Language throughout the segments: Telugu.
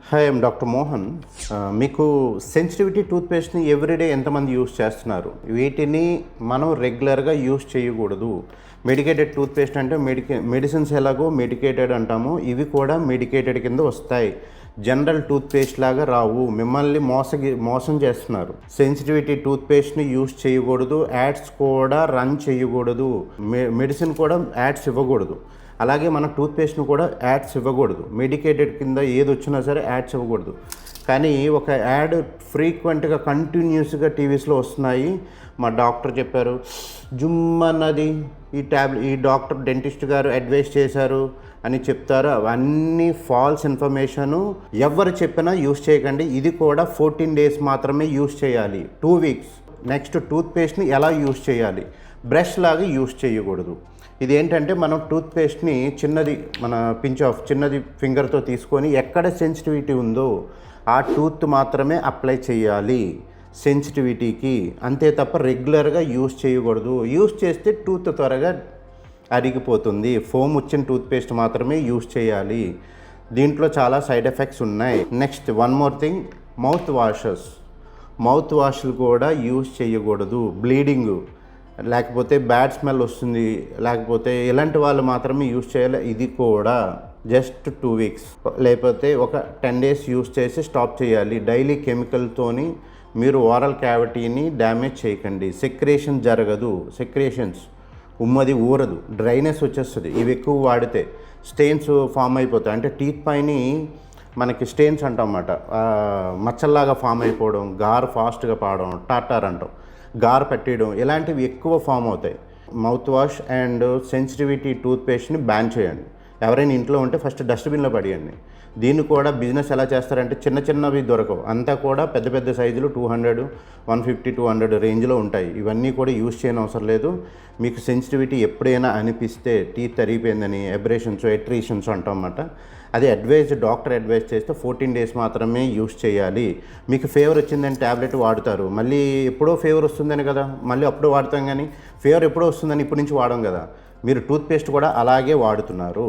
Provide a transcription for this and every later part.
Hi I'm doctor Mohan. మీకు సెన్సిటివిటీ టూత్పేస్ట్ని ఎవ్రీడే ఎంతమంది యూస్ చేస్తున్నారు? వీటిని మనం రెగ్యులర్గా యూస్ చేయకూడదు. మెడికేటెడ్ టూత్పేస్ట్ అంటే మెడిసిన్స్ ఎలాగో మెడికేటెడ్ అంటాము, ఇవి కూడా మెడికేటెడ్ కింద వస్తాయి. జనరల్ టూత్పేస్ట్ లాగా రావు. మిమ్మల్ని మోసం చేస్తున్నారు. సెన్సిటివిటీ టూత్పేస్ట్ని యూస్ చేయకూడదు, యాడ్స్ కూడా రన్ చేయకూడదు, మెడిసిన్ కూడా యాడ్స్ ఇవ్వకూడదు. అలాగే మన టూత్పేస్ట్ను కూడా యాడ్స్ ఇవ్వకూడదు. మెడికేటెడ్ కింద ఏది వచ్చినా సరే యాడ్స్ ఇవ్వకూడదు. కానీ ఒక యాడ్ ఫ్రీక్వెంట్గా కంటిన్యూస్గా టీవీస్లో వస్తున్నాయి. మా డాక్టర్ చెప్పారు, జుమ్ అన్నది ఈ డాక్టర్ డెంటిస్ట్ గారు అడ్వైస్ చేశారు అని చెప్తారు. అవన్నీ ఫాల్స్ ఇన్ఫర్మేషను. ఎవరు చెప్పినా యూస్ చేయకండి. ఇది కూడా 14 days మాత్రమే యూస్ చేయాలి, 2 weeks. నెక్స్ట్ టూత్పేస్ట్ని ఎలా యూస్ చేయాలి? బ్రష్ లాగా యూస్ చేయకూడదు. ఇది ఏంటంటే మనం టూత్పేస్ట్ని చిన్నది ఫింగర్తో తీసుకొని ఎక్కడ సెన్సిటివిటీ ఉందో ఆ టూత్ మాత్రమే అప్లై చేయాలి సెన్సిటివిటీకి, అంతే తప్ప రెగ్యులర్గా యూస్ చేయకూడదు. యూస్ చేస్తే టూత్ త్వరగా అరిగిపోతుంది. ఫోమ్ వచ్చిన టూత్పేస్ట్ మాత్రమే యూస్ చేయాలి. దీంట్లో చాలా సైడ్ ఎఫెక్ట్స్ ఉన్నాయి. Next one more thing, mouth వాష్లు కూడా యూస్ చేయకూడదు. బ్లీడింగ్ లేకపోతే బ్యాడ్ స్మెల్ వస్తుంది, లేకపోతే ఇలాంటి వాళ్ళు మాత్రమే యూస్ చేయాలి. ఇది కూడా జస్ట్ 2 weeks లేకపోతే ఒక 10 days యూస్ చేసి స్టాప్ చేయాలి. డైలీ కెమికల్తోని మీరు ఓరల్ క్యావిటీని డ్యామేజ్ చేయకండి. సెక్రేషన్ జరగదు. ఉమ్మది ఊరదు, డ్రైనెస్ వచ్చేస్తుంది. ఇవి ఎక్కువ వాడితే స్టెయిన్స్ ఫామ్ అయిపోతాయి. అంటే టీత్ పైన మనకి స్టెయిన్స్ అంటాం అన్నమాట, మచ్చల్లాగా ఫామ్ అయిపోవడం, గారు ఫాస్ట్గా పాడడం, టాటార్ అంటాం, గారు పెట్టడం, ఇలాంటివి ఎక్కువ ఫామ్ అవుతాయి. మౌత్ వాష్ అండ్ సెన్సిటివిటీ టూత్పేస్ట్ని బ్యాన్ చేయండి. ఎవరైనా ఇంట్లో ఉంటే ఫస్ట్ డస్ట్బిన్లో పడేయండి. దీన్ని కూడా బిజినెస్ ఎలా చేస్తారంటే చిన్నవి దొరకవు, అంతా కూడా పెద్ద సైజులు 200, 150, 200 రేంజ్లో ఉంటాయి. ఇవన్నీ కూడా యూజ్ చేయని అవసరం లేదు. మీకు సెన్సిటివిటీ ఎప్పుడైనా అనిపిస్తే టీత్ అరిగిపోయిందని ఎట్రీషన్స్ అంటాం అన్నమాట, అది డాక్టర్ అడ్వైజ్ చేస్తే 14 days మాత్రమే యూస్ చేయాలి. మీకు ఫీవర్ వచ్చిందని ట్యాబ్లెట్ వాడతారు, మళ్ళీ ఎప్పుడో ఫీవర్ వస్తుందని కదా మళ్ళీ అప్పుడు వాడతాం, కానీ ఫీవర్ ఎప్పుడో వస్తుందని ఇప్పటి నుంచి వాడం కదా. మీరు టూత్పేస్ట్ కూడా అలాగే వాడుతున్నారు.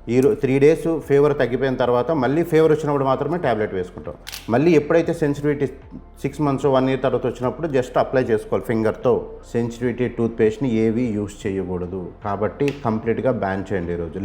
3 days ఫీవర్ తగ్గిపోయిన తర్వాత మళ్ళీ ఫీవర్ వచ్చినప్పుడు మాత్రమే ట్యాబ్లెట్ వేసుకుంటాం. మళ్ళీ ఎప్పుడైతే సెన్సిటివిటీ 6 months 1 year తర్వాత వచ్చినప్పుడు జస్ట్ అప్లై చేసుకోవాలి ఫింగర్తో. సెన్సిటివిటీ టూత్పేస్ట్ని ఏవి యూస్ చేయకూడదు. కాబట్టి కంప్లీట్గా బ్యాన్ చేయండి ఈరోజు.